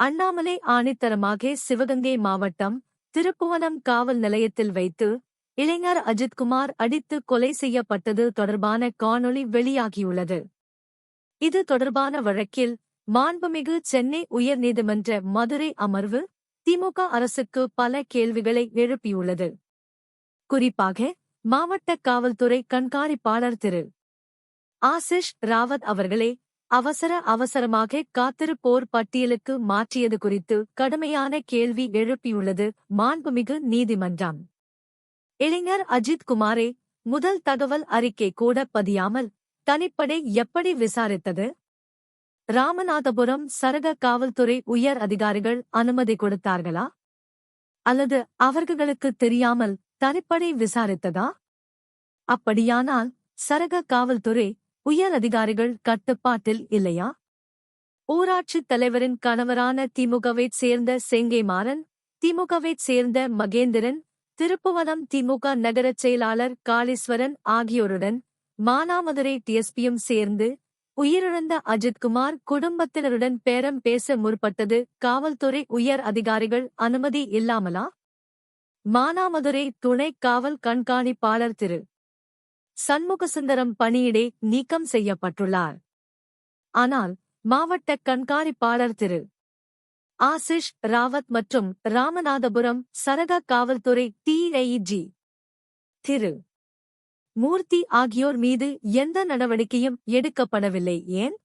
அண்ணாமலை ஆணித்தரமாக சிவகங்கை மாவட்டம் திருப்புவனம் காவல் நிலையத்தில் வைத்து இளைஞர் அஜித்குமார் அடித்து கொலை செய்யப்பட்டது தொடர்பான காணொளி வெளியாகியுள்ளது. இது தொடர்பான வழக்கில் மாண்புமிகு சென்னை உயர்நீதிமன்ற மதுரை அமர்வு திமுக அரசுக்கு பல கேள்விகளை எழுப்பியுள்ளது. குறிப்பாக மாவட்ட காவல்துறை கண்காணிப்பாளர் திரு ஆசிஷ் ராவத் அவர்களே அவசரமாக காத்திருப்போர் பட்டியலுக்கு மாற்றியது குறித்து கடுமையான கேள்வி எழுப்பியுள்ளது மாண்புமிகு நீதிமன்றம். இளைஞர் அஜித் குமாரை முதல் தகவல் அறிக்கை கூட பதியாமல் தனிப்படை எப்படி விசாரித்தது? ராமநாதபுரம் சரக காவல்துறை உயர் அதிகாரிகள் அனுமதி கொடுத்தார்களா? அல்லது அவர்களுக்கு தெரியாமல் தனிப்படை விசாரித்ததா? அப்படியானால் சரக காவல்துறை உயர் அதிகாரிகள் கட்டுப்பாட்டில் இல்லையா? ஊராட்சித் தலைவரின் கணவரான திமுகவைச் சேர்ந்த செங்கைமாறன், திமுகவைச் சேர்ந்த மகேந்திரன், திருப்புவனம் திமுக நகரச் செயலாளர் காளீஸ்வரன் ஆகியோருடன் மானாமதுரை டிஎஸ்பியும் சேர்ந்து உயிரிழந்த அஜித்குமார் குடும்பத்தினருடன் பேரம் பேச முற்பட்டது காவல்துறை உயர் அதிகாரிகள் அனுமதி இல்லாமலா? மானாமதுரை துணை காவல் கண்காணிப்பாளர் திரு சண்முகசுந்தரம் பணியிடை நீக்கம் செய்யப்பட்டுள்ளார். ஆனால் மாவட்ட கண்காணிப்பாளர் திரு ஆசிஷ் ராவத் மற்றும் ராமநாதபுரம் சரக காவல்துறை டிஐஜி திரு மூர்த்தி ஆகியோர் மீது எந்த நடவடிக்கையும் எடுக்கப்படவில்லை. ஏன்?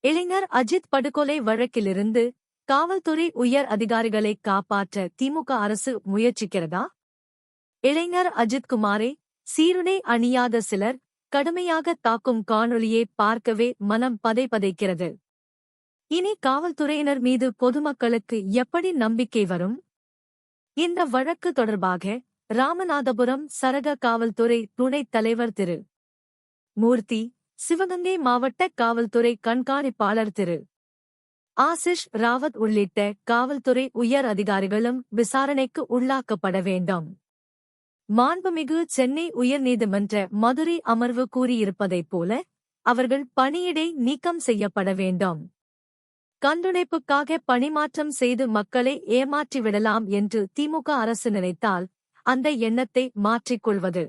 இளைஞர் அஜித் படுகொலை வழக்கிலிருந்து காவல்துறை உயர் அதிகாரிகளை காப்பாற்ற திமுக அரசு முயற்சிக்கிறதா? இளைஞர் அஜித்குமாரை சீருடை அணியாத சிலர் கடுமையாக தாக்கும் காணொளியை பார்க்கவே மனம் பதைபதைக்கிறது. இனி காவல்துறையினர் மீது பொதுமக்களுக்கு எப்படி நம்பிக்கை வரும்? இந்த வழக்கு தொடர்பாக ராமநாதபுரம் சரக காவல்துறை துணைத் தலைவர் திரு மூர்த்தி, சிவகங்கை மாவட்ட காவல்துறை கண்காணிப்பாளர் திரு ஆசிஷ் ராவத் உள்ளிட்ட காவல்துறை உயர் அதிகாரிகளும் விசாரணைக்கு உள்ளாக்கப்பட வேண்டும். மாண்புமிகு சென்னை உயர்நீதிமன்ற மதுரை அமர்வு கூறியிருப்பதைப் போல அவர்கள் பணியிடை நீக்கம் செய்யப்பட வேண்டும். கண்டுடைப்புக்காக பணிமாற்றம் செய்து மக்களை ஏமாற்றிவிடலாம் என்று திமுக அரசு நினைத்தால் அந்த எண்ணத்தை மாற்றிக்கொள்வது